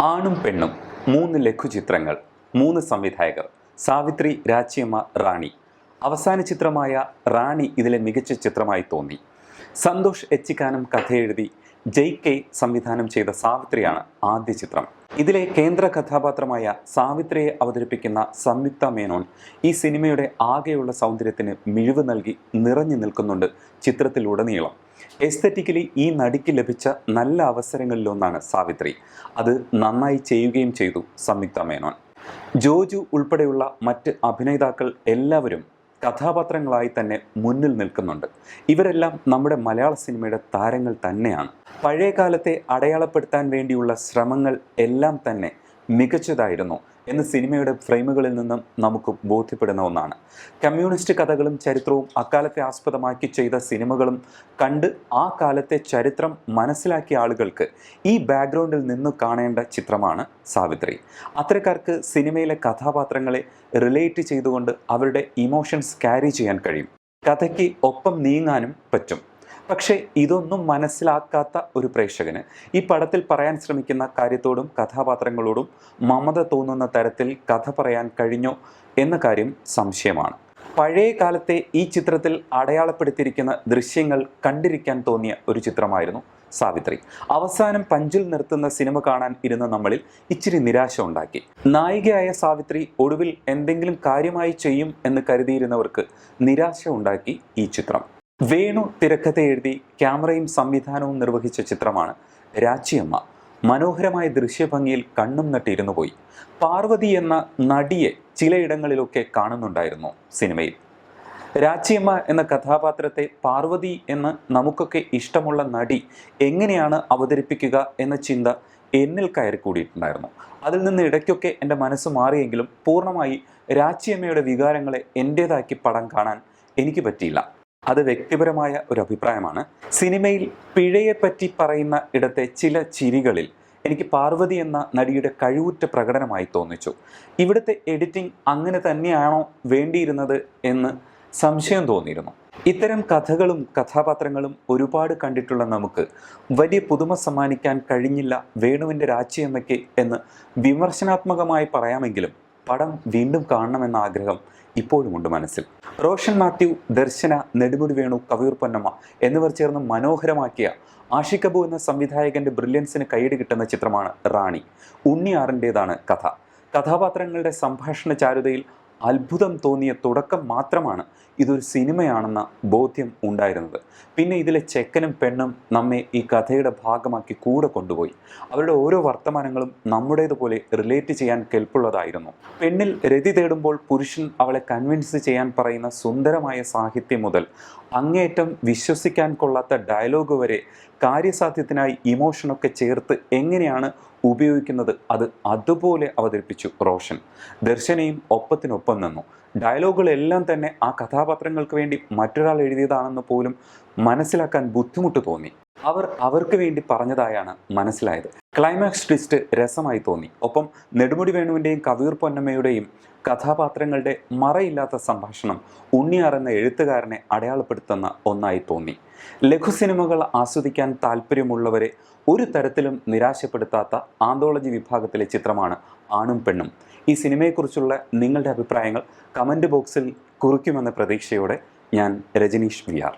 ആണും പെണ്ണും, 3 ലഘുചിത്രങ്ങൾ, 3 സംവിധായകർ, സാവിത്രി, രാച്ചിയമ്മ, റാണി. അവസാന ചിത്രമായ റാണി ഇതിലെ മികച്ച ചിത്രമായി തോന്നി. സന്തോഷ് എച്ചിക്കാനം കഥയെഴുതി JK സംവിധാനം ചെയ്ത സാവിത്രിയാണ് ആദ്യ ചിത്രം. ഇതിലെ കേന്ദ്ര കഥാപാത്രമായ സാവിത്രിയെ അവതരിപ്പിക്കുന്ന സംയുക്ത മേനോൻ ഈ സിനിമയുടെ ആകെയുള്ള സൗന്ദര്യത്തിന് മിഴിവ് നൽകി നിറഞ്ഞു നിൽക്കുന്നുണ്ട് ചിത്രത്തിലുടനീളം. എസ്തെറ്റിക്കലി ഈ നടിക്ക് ലഭിച്ച നല്ല അവസരങ്ങളിലൊന്നാണ് സാവിത്രി. അത് നന്നായി ചെയ്യുകയും ചെയ്തു സംയുക്ത മേനോൻ. ജോജു ഉൾപ്പെടെയുള്ള മറ്റ് അഭിനേതാക്കൾ എല്ലാവരും കഥാപാത്രങ്ങളായി തന്നെ മുന്നിൽ നിൽക്കുന്നുണ്ട്. ഇവരെല്ലാം നമ്മുടെ മലയാള സിനിമയുടെ താരങ്ങൾ തന്നെയാണ്. പഴയ കാലത്തെ അടയാളപ്പെടുത്താൻ വേണ്ടിയുള്ള ശ്രമങ്ങൾ എല്ലാം തന്നെ മികച്ചതായിരുന്നു എന്ന് സിനിമയുടെ ഫ്രെയിമുകളിൽ നിന്നും നമുക്ക് ബോധ്യപ്പെടുന്ന ഒന്നാണ്. കമ്മ്യൂണിസ്റ്റ് കഥകളും ചരിത്രവും അക്കാലത്തെ ആസ്പദമാക്കി ചെയ്ത സിനിമകളും കണ്ട് ആ കാലത്തെ ചരിത്രം മനസ്സിലാക്കിയ ആളുകൾക്ക് ഈ ബാക്ക്ഗ്രൗണ്ടിൽ നിന്ന് കാണേണ്ട ചിത്രമാണ് സാവിത്രി. അത്തരക്കാർക്ക് സിനിമയിലെ കഥാപാത്രങ്ങളെ റിലേറ്റ് ചെയ്തുകൊണ്ട് അവരുടെ ഇമോഷൻസ് ക്യാരി ചെയ്യാൻ കഴിയും. കഥയ്ക്ക് ഒപ്പം നീങ്ങാനും പറ്റും. പക്ഷേ ഇതൊന്നും മനസ്സിലാക്കാത്ത ഒരു പ്രേക്ഷകന് ഈ പടത്തിൽ പറയാൻ ശ്രമിക്കുന്ന കാര്യത്തോടും കഥാപാത്രങ്ങളോടും മമത തോന്നുന്ന തരത്തിൽ കഥ പറയാൻ കഴിഞ്ഞോ എന്ന കാര്യം സംശയമാണ്. പഴയ കാലത്തെ ഈ ചിത്രത്തിൽ അടയാളപ്പെടുത്തിയിരിക്കുന്ന ദൃശ്യങ്ങൾ കണ്ടിരിക്കാൻ തോന്നിയ ഒരു ചിത്രമായിരുന്നു സാവിത്രി. അവസാനം പഞ്ചിൽ നിർത്തുന്ന സിനിമ കാണാൻ ഇരുന്ന നമ്മളിൽ ഇച്ചിരി നിരാശ ഉണ്ടാക്കി. നായികയായ സാവിത്രി ഒടുവിൽ എന്തെങ്കിലും കാര്യമായി ചെയ്യും എന്ന് കരുതിയിരുന്നവർക്ക് നിരാശ ഉണ്ടാക്കി ഈ ചിത്രം. വേണു തിരക്കഥ എഴുതി ക്യാമറയും സംവിധാനവും നിർവഹിച്ച ചിത്രമാണ് രാച്ചിയമ്മ. മനോഹരമായ ദൃശ്യഭംഗിയിൽ കണ്ണും നട്ടിരുന്നു പോയി. പാർവതി എന്ന നടിയെ ചിലയിടങ്ങളിലൊക്കെ കാണുന്നുണ്ടായിരുന്നു സിനിമയിൽ. രാച്ചിയമ്മ എന്ന കഥാപാത്രത്തെ പാർവതി എന്ന് നമുക്കൊക്കെ ഇഷ്ടമുള്ള നടി എങ്ങനെയാണ് അവതരിപ്പിക്കുക എന്ന ചിന്ത എന്നിൽ കയറിക്കൂടിയിട്ടുണ്ടായിരുന്നു. അതിൽ നിന്ന് ഇടയ്ക്കൊക്കെ എൻ്റെ മനസ്സ് മാറിയെങ്കിലും പൂർണ്ണമായി രാച്ചിയമ്മയുടെ വികാരങ്ങളെ എൻ്റേതാക്കി പടം കാണാൻ എനിക്ക് പറ്റിയില്ല. അത് വ്യക്തിപരമായ ഒരു അഭിപ്രായമാണ്. സിനിമയിൽ പിഴയെപ്പറ്റി പറയുന്ന ഇടത്തെ ചില ചിരികളിൽ എനിക്ക് പാർവതി എന്ന നടിയുടെ കഴിവുറ്റ പ്രകടനമായി തോന്നിച്ചു. ഇവിടുത്തെ എഡിറ്റിംഗ് അങ്ങനെ തന്നെയാണോ വേണ്ടിയിരുന്നത് എന്ന് സംശയം തോന്നിയിരുന്നു. ഇത്തരം കഥകളും കഥാപാത്രങ്ങളും ഒരുപാട് കണ്ടിട്ടുള്ള നമുക്ക് വലിയ പുതുമ സമ്മാനിക്കാൻ കഴിഞ്ഞില്ല വേണുവിൻ്റെ രാച്ചിയമ്മയ്ക്ക് എന്ന് വിമർശനാത്മകമായി പറയാമെങ്കിലും പടം വീണ്ടും കാണണമെന്ന ആഗ്രഹം ഇപ്പോഴുമുണ്ട് മനസ്സിൽ. റോഷൻ മാത്യു, ദർശന, നെടുമുടി വേണു, കവിയൂർ പൊന്നമ്മ എന്നിവർ ചേർന്ന് മനോഹരമാക്കിയ ആഷിഖ് അബു എന്ന സംവിധായകന്റെ ബ്രില്യൻസിന് കൈയ്യടി കിട്ടുന്ന ചിത്രമാണ് റാണി. ഉണ്ണിയാറിൻ്റേതാണ് കഥ. കഥാപാത്രങ്ങളുടെ സംഭാഷണ ചാരുതയിൽ അത്ഭുതം തോന്നിയ തുടക്കം മാത്രമാണ് ഇതൊരു സിനിമയാണെന്ന ബോധ്യം ഉണ്ടായിരുന്നത്. പിന്നെ ഇതിലെ ചെക്കനും പെണ്ണും നമ്മെ ഈ കഥയുടെ ഭാഗമാക്കി കൂടെ കൊണ്ടുപോയി. അവരുടെ ഓരോ വർത്തമാനങ്ങളും നമ്മുടേതുപോലെ റിലേറ്റ് ചെയ്യാൻ കെൽപ്പുള്ളതായിരുന്നു. പെണ്ണിൽ രതി തേടുമ്പോൾ പുരുഷൻ അവളെ കൺവിൻസ് ചെയ്യാൻ പറയുന്ന സുന്ദരമായ സാഹിത്യം മുതൽ അങ്ങേയറ്റം വിശ്വസിക്കാൻ കൊള്ളാത്ത ഡയലോഗ് വരെ കാര്യസാധ്യത്തിനായി ഇമോഷനൊക്കെ ചേർത്ത് എങ്ങനെയാണ് ഉപയോഗിക്കുന്നത് അത് അതുപോലെ അവതരിപ്പിച്ചു റോഷൻ. ദർശനയും ഒപ്പത്തിനൊപ്പം നിന്നു. ഡയലോഗുകളെല്ലാം തന്നെ ആ കഥാപാത്രങ്ങൾക്ക് വേണ്ടി മറ്റൊരാൾ എഴുതിയതാണെന്ന് പോലും മനസ്സിലാക്കാൻ ബുദ്ധിമുട്ട് തോന്നി. അവർക്ക് വേണ്ടി പറഞ്ഞതായാണ് മനസ്സിലായത്. ക്ലൈമാക്സ് ട്വിസ്റ്റ് രസമായി തോന്നി. ഒപ്പം നെടുമുടി വേണുവിൻ്റെയും കവിയൂർ പൊന്നമ്മയുടെയും കഥാപാത്രങ്ങളുടെ മറയില്ലാത്ത സംഭാഷണം ഉണ്ണിയാർ എന്ന എഴുത്തുകാരനെ അടയാളപ്പെടുത്തുന്ന ഒന്നായി തോന്നി. ലഘു സിനിമകൾ ആസ്വദിക്കാൻ താല്പര്യമുള്ളവരെ ഒരു തരത്തിലും നിരാശപ്പെടുത്താത്ത ആന്തോളജി വിഭാഗത്തിലെ ചിത്രമാണ് ആണും പെണ്ണും. ഈ സിനിമയെക്കുറിച്ചുള്ള നിങ്ങളുടെ അഭിപ്രായങ്ങൾ കമൻറ്റ് ബോക്സിൽ കുറിക്കുമെന്ന പ്രതീക്ഷയോടെ ഞാൻ രജനീഷ് VR.